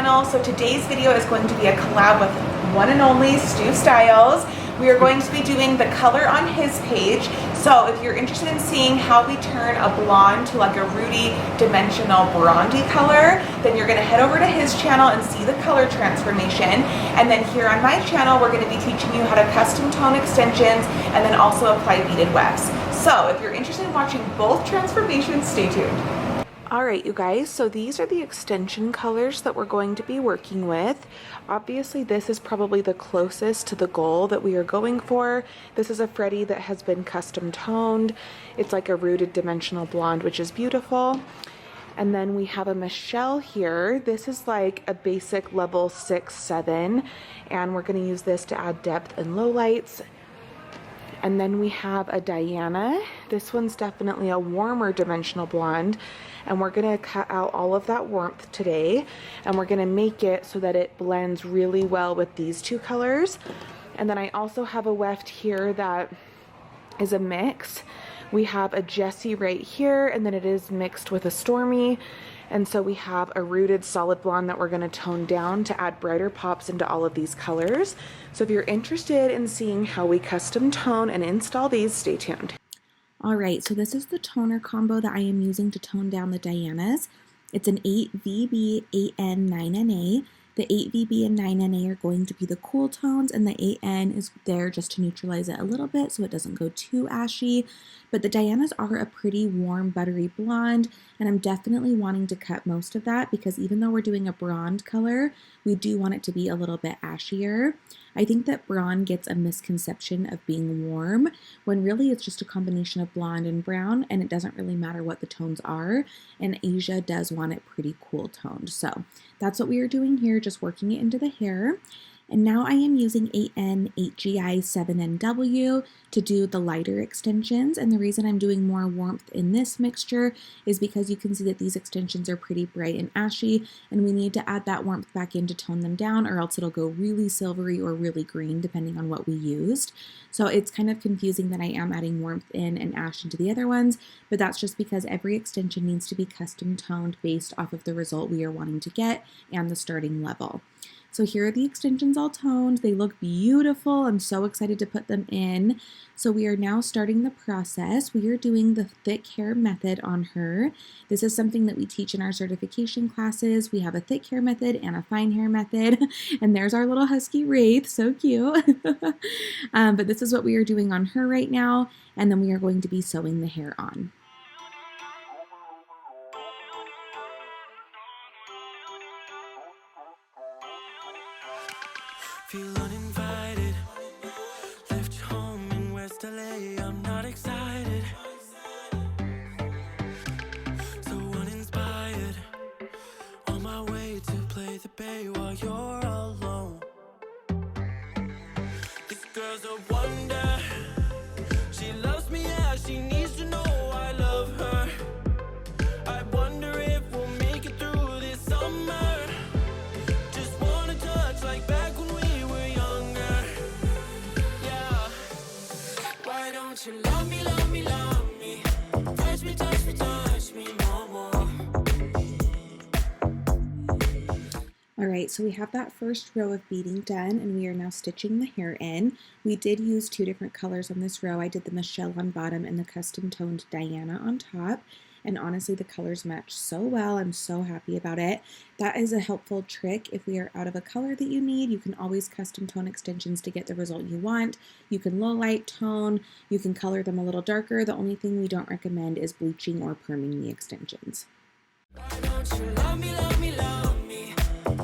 channel. So today's video is going to be a collab with one and only Stu Styles. We are going to be doing the color on his page. So if you're interested in seeing how we turn a blonde to like a ruddy dimensional bronzy color, then you're gonna head over to his channel and see the color transformation. And then here on my channel, we're gonna be teaching you how to custom tone extensions and then also apply beaded wefts. So if you're interested in watching both transformations, stay tuned. All right, you guys, so these are the extension colors that we're going to be working with. Obviously, this is probably the closest to the goal that we are going for. This is a Freddie that has been custom toned. It's like a rooted dimensional blonde, which is beautiful. And then we have a Michelle here. This is like a basic level 6, 7, and we're gonna use this to add depth and lowlights. And then we have a Diana. This one's definitely a warmer dimensional blonde. And we're gonna cut out all of that warmth today. And we're gonna make it so that it blends really well with these two colors. And then I also have a weft here that is a mix. We have a Jessi right here, and then it is mixed with a Stormy. And so we have a rooted solid blonde that we're gonna tone down to add brighter pops into all of these colors. So if you're interested in seeing how we custom tone and install these, stay tuned. All right, so this is the toner combo that I am using to tone down the Dianas. It's an 8VB, 8N, 9NA. The 8VB and 9NA are going to be the cool tones, and the 8N is there just to neutralize it a little bit so it doesn't go too ashy. But the Dianas are a pretty warm, buttery blonde, and I'm definitely wanting to cut most of that because even though we're doing a blonde color, we do want it to be a little bit ashier. I think that blonde gets a misconception of being warm, when really it's just a combination of blonde and brown, and it doesn't really matter what the tones are, and Asia does want it pretty cool toned. So that's what we are doing here, just working it into the hair. And now I am using 8N, 8GI, 7NW to do the lighter extensions. And the reason I'm doing more warmth in this mixture is because you can see that these extensions are pretty bright and ashy, and we need to add that warmth back in to tone them down, or else it'll go really silvery or really green depending on what we used. So it's kind of confusing that I am adding warmth in and ash into the other ones, but that's just because every extension needs to be custom toned based off of the result we are wanting to get and the starting level. So here are the extensions all toned. They look beautiful. I'm so excited to put them in. So we are now starting the process. We are doing the thick hair method on her. This is something that we teach in our certification classes. We have a thick hair method and a fine hair method. And there's our little husky Wraith, so cute. But this is what we are doing on her right now. And then we are going to be sewing the hair on. Feel uninvited, left home in West LA, I'm not excited, so uninspired, on my way to play the bay while you're alone. This girl's a wonder, she loves me, yeah, she needs to know I love her. I wonder if we'll make it through this summer, just wanna touch like back when we you love me, love me, love me. Touch me, touch me, touch me no more. All right, so we have that first row of beading done, and we are now stitching the hair in. We did use two different colors on this row. I did the Michelle on bottom and the custom toned Diana on top. And honestly, the colors match so well. I'm so happy about it. That is a helpful trick. If we are out of a color that you need, you can always custom tone extensions to get the result you want. You can low light tone, you can color them a little darker. The only thing we don't recommend is bleaching or perming the extensions. Why don't you love me, love me, love me?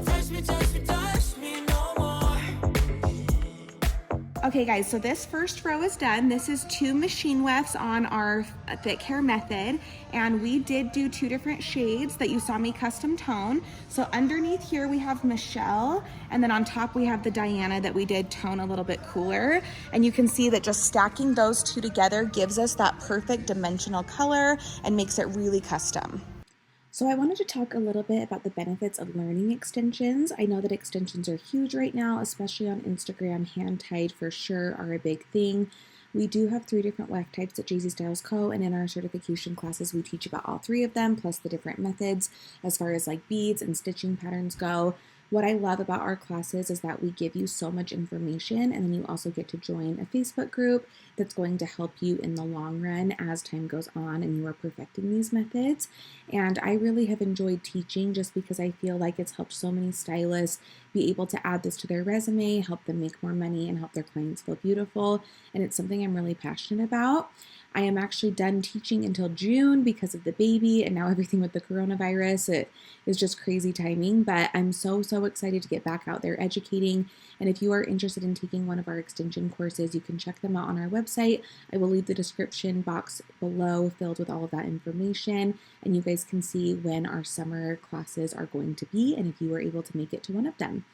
Touch me, touch me, touch me no more. Okay guys, so this first row is done. This is 2 machine wefts on our thick hair method, and we did do 2 different shades that you saw me custom tone. So underneath here we have Michelle, and then on top we have the Diana that we did tone a little bit cooler. And you can see that just stacking those 2 together gives us that perfect dimensional color and makes it really custom. So I wanted to talk a little bit about the benefits of learning extensions. I know that extensions are huge right now, especially on Instagram. Hand-tied for sure are a big thing. We do have 3 different weft types at Jessi Styles Co., and in our certification classes we teach about all 3 of them, plus the different methods as far as like beads and stitching patterns go. What I love about our classes is that we give you so much information, and then you also get to join a Facebook group that's going to help you in the long run as time goes on and you are perfecting these methods. And I really have enjoyed teaching just because I feel like it's helped so many stylists be able to add this to their resume, help them make more money, and help their clients feel beautiful. And it's something I'm really passionate about. I am actually done teaching until June because of the baby and now everything with the coronavirus. It is just crazy timing, but I'm so excited to get back out there educating. And if you are interested in taking one of our extension courses, you can check them out on our website. I will leave the description box below filled with all of that information, and you guys can see when our summer classes are going to be and if you were able to make it to one of them.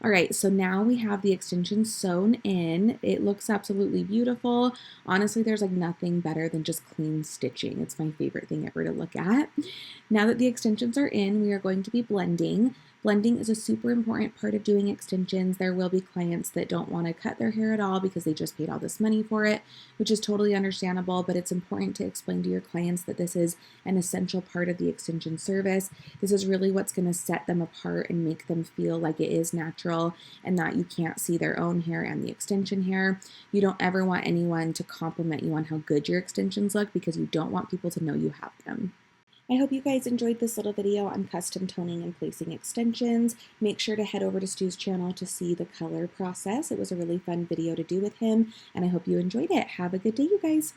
All right, so now we have the extensions sewn in. It looks absolutely beautiful. Honestly, there's like nothing better than just clean stitching. It's my favorite thing ever to look at. Now that the extensions are in, we are going to be blending. Blending is a super important part of doing extensions. There will be clients that don't want to cut their hair at all because they just paid all this money for it, which is totally understandable, but it's important to explain to your clients that this is an essential part of the extension service. This is really what's going to set them apart and make them feel like it is natural and that you can't see their own hair and the extension hair. You don't ever want anyone to compliment you on how good your extensions look because you don't want people to know you have them. I hope you guys enjoyed this little video on custom toning and placing extensions. Make sure to head over to Stu's channel to see the color process. It was a really fun video to do with him, and I hope you enjoyed it. Have a good day, you guys.